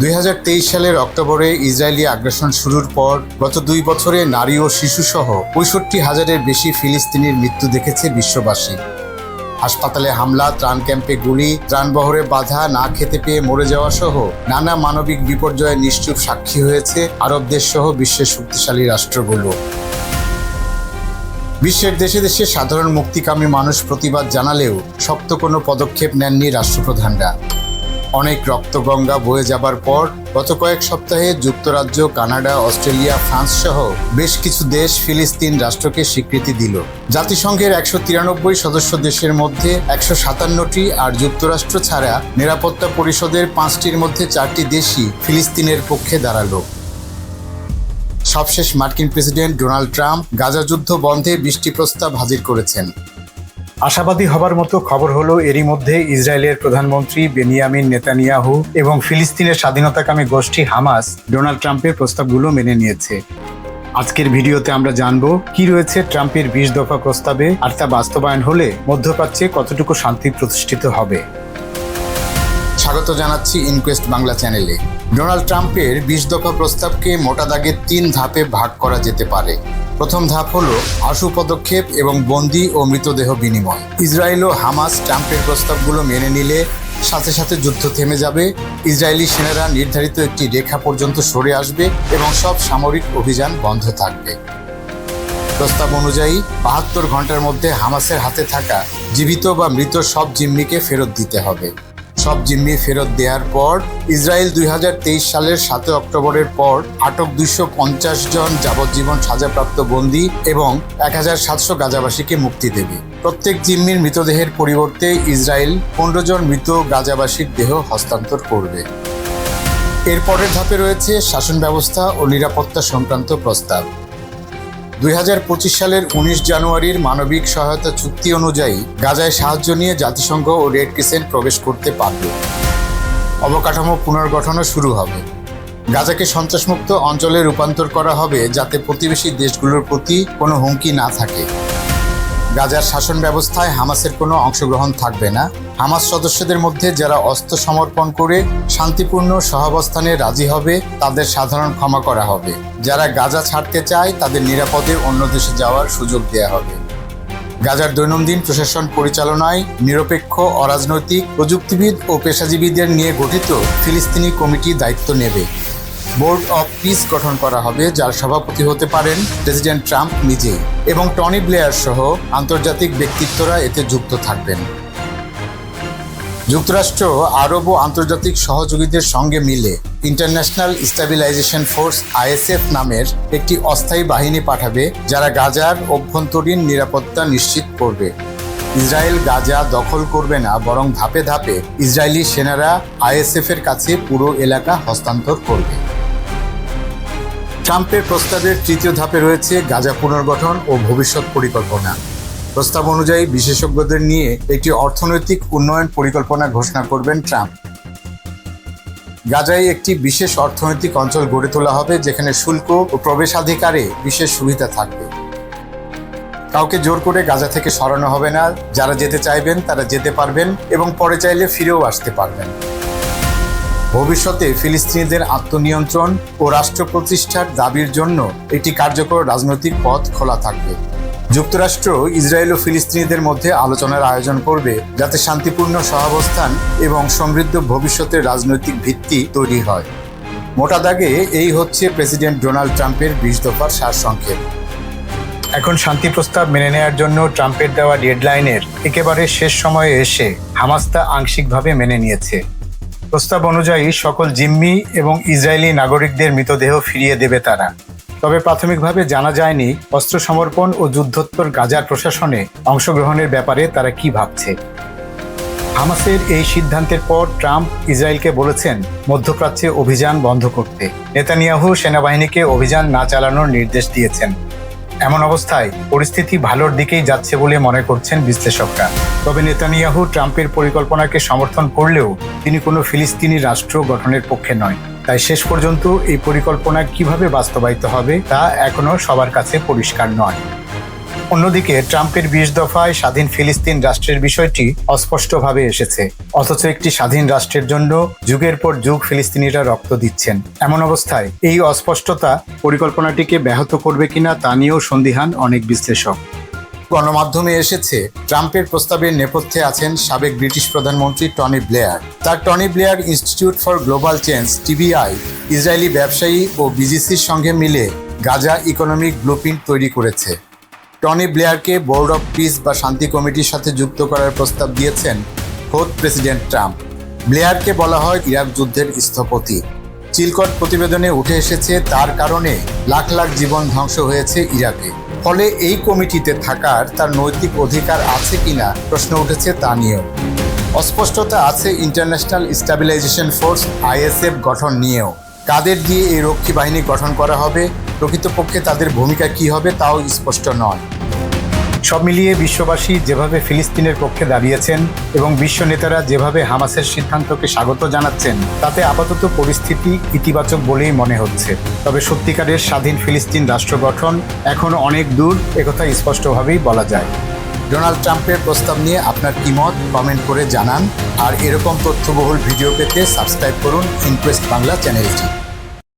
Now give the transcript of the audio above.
2023 সালের অক্টোবরে ইসরায়েলি আগ্রাসন শুরুর পর গত 2 বছরে নারী ও শিশুসহ 65,000-এর বেশি ফিলিস্তিনির মৃত্যু দেখেছে বিশ্ববাসী। হাসপাতালে হামলা, ত্রাণ ক্যাম্পে গুলি, ত্রাণবহরে বাধা, না খেতে পেয়ে মরে যাওয়া সহ নানা মানবিক বিপর্যয়ের নিশ্চুপ সাক্ষী হয়েছে আরব দেশ সহ বিশ্বের শক্তিশালী রাষ্ট্রগুলো। বিশ্বের দেশে দেশে সাধারণ মুক্তিকামী মানুষ প্রতিবাদ জানালেও শক্ত কোনো পদক্ষেপ নেননি রাষ্ট্রপ্রধানরা। অনেক রক্তগঙ্গা বয়ে যাবার পর গত কয়েক সপ্তাহে যুক্তরাজ্য, কানাডা, অস্ট্রেলিয়া, ফ্রান্স সহ বেশ কিছু দেশ ফিলিস্তিন রাষ্ট্রকে স্বীকৃতি দিল। জাতিসংঘের 193 সদস্য দেশের মধ্যে 157টি আর যুক্তরাষ্ট্র ছাড়া নিরাপত্তা পরিষদের 5টির মধ্যে 4টি দেশই ফিলিস্তিনের পক্ষে দাঁড়ালো। সবশেষ মার্কিন প্রেসিডেন্ট ডোনাল্ড ট্রাম্প গাজা যুদ্ধ বন্ধে 20টি প্রস্তাব হাজির করেছেন। আশাবাদী হবার মতো খবর হলো এরই মধ্যে ইসরায়েলের প্রধানমন্ত্রী বেনিয়ামিন নেতানিয়াহু এবং ফিলিস্তিনের স্বাধীনতাকামী গোষ্ঠী হামাস ডোনাল্ড ট্রাম্পের প্রস্তাবগুলো মেনে নিয়েছে। আজকের ভিডিওতে আমরা জানবো কি রয়েছে ট্রাম্পের 20 দফা প্রস্তাবে, আর তা বাস্তবায়ন হলে মধ্যপ্রাচ্যে কতটুকু শান্তি প্রতিষ্ঠিত হবে। স্বাগত জানাচ্ছি ইনকোয়েস্ট বাংলা চ্যানেলে। ডোনাল্ড ট্রাম্পের 20 দফা প্রস্তাবকে মোটা দাগে 3 ধাপে ভাগ করা যেতে পারে। প্রথম ধাপ হলো আশু পদক্ষেপ এবং বন্দী ও মৃতদেহ বিনিময়। ইসরায়েল ও হামাস ট্রাম্পের প্রস্তাবগুলো মেনে নিলে সাথে সাথে যুদ্ধ থেমে যাবে, ইসরায়েলি সেনারা নির্ধারিত একটি রেখা পর্যন্ত সরে আসবে এবং সব সামরিক অভিযান বন্ধ থাকবে। প্রস্তাব অনুযায়ী 72 ঘন্টার মধ্যে হামাসের হাতে থাকা জীবিত বা মৃত সব জিম্মিকে ফেরত দিতে হবে। সব জিম্মি ফেরত দেওয়ার পর ইসরায়েল 2023 সালের 7 অক্টোবরের পর আটক 250 জন যাবজ্জীবন সাজাপ্রাপ্ত বন্দী এবং 1700 গাজাবাসীকে মুক্তি দেবে। প্রত্যেক জিম্মির মৃতদেহের পরিবর্তে ইসরায়েল 15 জন মৃত গাজাবাসীর দেহ হস্তান্তর করবে। এর পরের ধাপে রয়েছে শাসন ব্যবস্থা ও নিরাপত্তা সংক্রান্ত প্রস্তাব। 2025 সালের 19 জানুয়ারির মানবিক সহায়তা চুক্তি অনুযায়ী গাজায় সাহায্য নিয়ে জাতিসংঘ ও রেড ক্রিসেন্ট প্রবেশ করতে পারবে। অবকাঠামো পুনর্গঠনও শুরু হবে। গাজাকে সন্ত্রাসমুক্ত অঞ্চলে রূপান্তর করা হবে যাতে প্রতিবেশী দেশগুলোর প্রতি কোনো হুমকি না থাকে। গাজার শাসন ব্যবস্থায় হামাসের কোনো অংশগ্রহণ থাকবে না। হামাস সদস্যদের মধ্যে যারা অস্ত্র সমর্পণ করে শান্তিপূর্ণ সহাবস্থানে রাজি হবে তাদের সাধারণ ক্ষমা করা হবে। যারা গাজা ছাড়তে চায় তাদের নিরাপদে অন্য দেশে যাওয়ার সুযোগ দেওয়া হবে। গাজার দৈনন্দিন প্রশাসন পরিচালনায় নিরপেক্ষ, অরাজনৈতিক, প্রযুক্তিবিদ ও পেশাজীবীদের নিয়ে গঠিত ফিলিস্তিনি কমিটি দায়িত্ব নেবে। বোর্ড অব পিস গঠন করা হবে, যার সভাপতি হতে পারেন প্রেসিডেন্ট ট্রাম্প নিজেই, এবং টনি ব্লেয়ার সহ আন্তর্জাতিক ব্যক্তিত্বরা এতে যুক্ত থাকবেন। যুক্তরাষ্ট্র আরব ও আন্তর্জাতিক সহযোগীদের সঙ্গে মিলে ইন্টারন্যাশনাল স্ট্যাবিলাইজেশন ফোর্স ISF নামের একটি অস্থায়ী বাহিনী পাঠাবে, যারা গাজার অভ্যন্তরীণ নিরাপত্তা নিশ্চিত করবে। ইসরায়েল গাজা দখল করবে না, বরং ধাপে ধাপে ইসরায়েলি সেনারা ISF-এর কাছে পুরো এলাকা হস্তান্তর করবে। ট্রাম্পের প্রস্তাবের তৃতীয় ধাপে রয়েছে গাজা পুনর্গঠন ও ভবিষ্যৎ পরিকল্পনা। প্রস্তাব অনুযায়ী বিশেষজ্ঞদের নিয়ে একটি অর্থনৈতিক উন্নয়ন পরিকল্পনা ঘোষণা করবেন ট্রাম্প। গাজায় একটি বিশেষ অর্থনৈতিক অঞ্চল গড়ে তোলা হবে, যেখানে শুল্ক ও প্রবেশাধিকারে বিশেষ সুবিধা থাকবে। কাউকে জোর করে গাজা থেকে সরানো হবে না। যারা যেতে চাইবেন তারা যেতে পারবেন এবং পরে চাইলে ফিরেও আসতে পারবেন। ভবিষ্যতে ফিলিস্তিনিদের আত্মনিয়ন্ত্রণ ও রাষ্ট্র প্রতিষ্ঠার দাবির জন্য একটি কার্যকর রাজনৈতিক পথ খোলা থাকবে। যুক্তরাষ্ট্র ইসরায়েল ও ফিলিস্তিনিদের মধ্যে আলোচনার আয়োজন করবে, যাতে শান্তিপূর্ণ সহাবস্থান এবং সমৃদ্ধ ভবিষ্যতের রাজনৈতিক ভিত্তি তৈরি হয়। মোটা দাগে এই হচ্ছে প্রেসিডেন্ট ডোনাল্ড ট্রাম্পের 20 দফার সারসংক্ষেপ। এখন শান্তি প্রস্তাব মেনে নেওয়ার জন্য ট্রাম্পের দেওয়া ডেডলাইনের একেবারে শেষ সময়ে এসে হামাস তা আংশিকভাবে মেনে নিয়েছে। প্রস্তাব অনুযায়ী সকল জিম্মি এবং ইসরায়েলি নাগরিকদের মৃতদেহ ফিরিয়ে দেবে তারা। তবে প্রাথমিকভাবে জানা যায়নি অস্ত্র সমর্পণ ও যুদ্ধোত্তর গাজার প্রশাসনে অংশগ্রহণের ব্যাপারে তারা কি ভাবছে। হামাসের এই সিদ্ধান্তের পর ট্রাম্প ইসরায়েলকে বলেছেন মধ্যপ্রাচ্যে অভিযান বন্ধ করতে। নেতানিয়াহু সেনাবাহিনীকে অভিযান না চালানোর নির্দেশ দিয়েছেন। এমন অবস্থায় পরিস্থিতি ভালোর দিকেই যাচ্ছে বলে মনে করছেন বিশ্লেষকরা। তবে নেতানিয়াহু ট্রাম্পের পরিকল্পনাকে সমর্থন করলেও তিনি কোনো ফিলিস্তিনি রাষ্ট্র গঠনের পক্ষে নয়। তাই শেষ পর্যন্ত এই পরিকল্পনা কিভাবে বাস্তবায়িত হবে তা এখনো সবার কাছে পরিষ্কার নয়। অন্যদিকে ট্রাম্পের 20 দফায় স্বাধীন ফিলিস্তিন রাষ্ট্রের বিষয়টি অস্পষ্টভাবে এসেছে, অথচ একটি স্বাধীন রাষ্ট্রের জন্য যুগের পর যুগ ফিলিস্তিনিরা রক্ত দিচ্ছেন। এমন অবস্থায় এই অস্পষ্টতা পরিকল্পনাটিকে ব্যাহত করবে কিনা তা নিয়েও সন্দিহান অনেক বিশ্লেষক। গণমাধ্যমে এসেছে ট্রাম্পের প্রস্তাবের নেপথ্যে আছেন সাবেক ব্রিটিশ প্রধানমন্ত্রী টনি ব্লেয়ার। তার Tony Blair institute for global change TBI Israeli ব্যবসায়ী ও বিজিসির সঙ্গে মিলে গাজা ইকোনমিক ব্লুপ্রিন্ট তৈরি করেছে। টনি ব্লেয়ারকে বোর্ড অফ পিস বা শান্তি কমিটির সাথে যুক্ত করার প্রস্তাব দিয়েছেন খোদ প্রেসিডেন্ট ট্রাম্প। ব্লেয়ারকে বলা হয় ইরাক যুদ্ধের স্থপতি। চিলকট প্রতিবেদনে উঠে এসেছে তার কারণে লাখ লাখ জীবন ধ্বংস হয়েছে ইরাকে। ফলে এই কমিটিতে থাকার তার নৈতিক অধিকার আছে কিনা প্রশ্ন উঠেছে তা নিয়েও। অস্পষ্টতা আছে ইন্টারন্যাশনাল স্ট্যাবিলাইজেশন ফোর্স আইএসএফ গঠন নিয়েও। কাদের দিয়ে এই রক্ষী বাহিনী গঠন করা হবে, প্রকৃতপক্ষে তাদের ভূমিকা কী হবে তাও স্পষ্ট নয়। সব মিলিয়ে বিশ্ববাসী যেভাবে ফিলিস্তিনের পক্ষে দাঁড়িয়েছেন এবং বিশ্ব নেতারা যেভাবে হামাসের সিদ্ধান্তকে স্বাগত জানাচ্ছেন, তাতে আপাতত পরিস্থিতি ইতিবাচক বলেই মনে হচ্ছে। তবে সত্যিকারের স্বাধীন ফিলিস্তিন রাষ্ট্র গঠন এখনো অনেক দূর, একথা স্পষ্টভাবেই বলা যায়। ডোনাল্ড ট্রাম্পের প্রস্তাব নিয়ে আপনার কি মত কমেন্ট করে জানান। আর এরকম তথ্যবহুল ভিডিও পেতে সাবস্ক্রাইব করুন ইনকোয়েস্ট বাংলা চ্যানেলটি।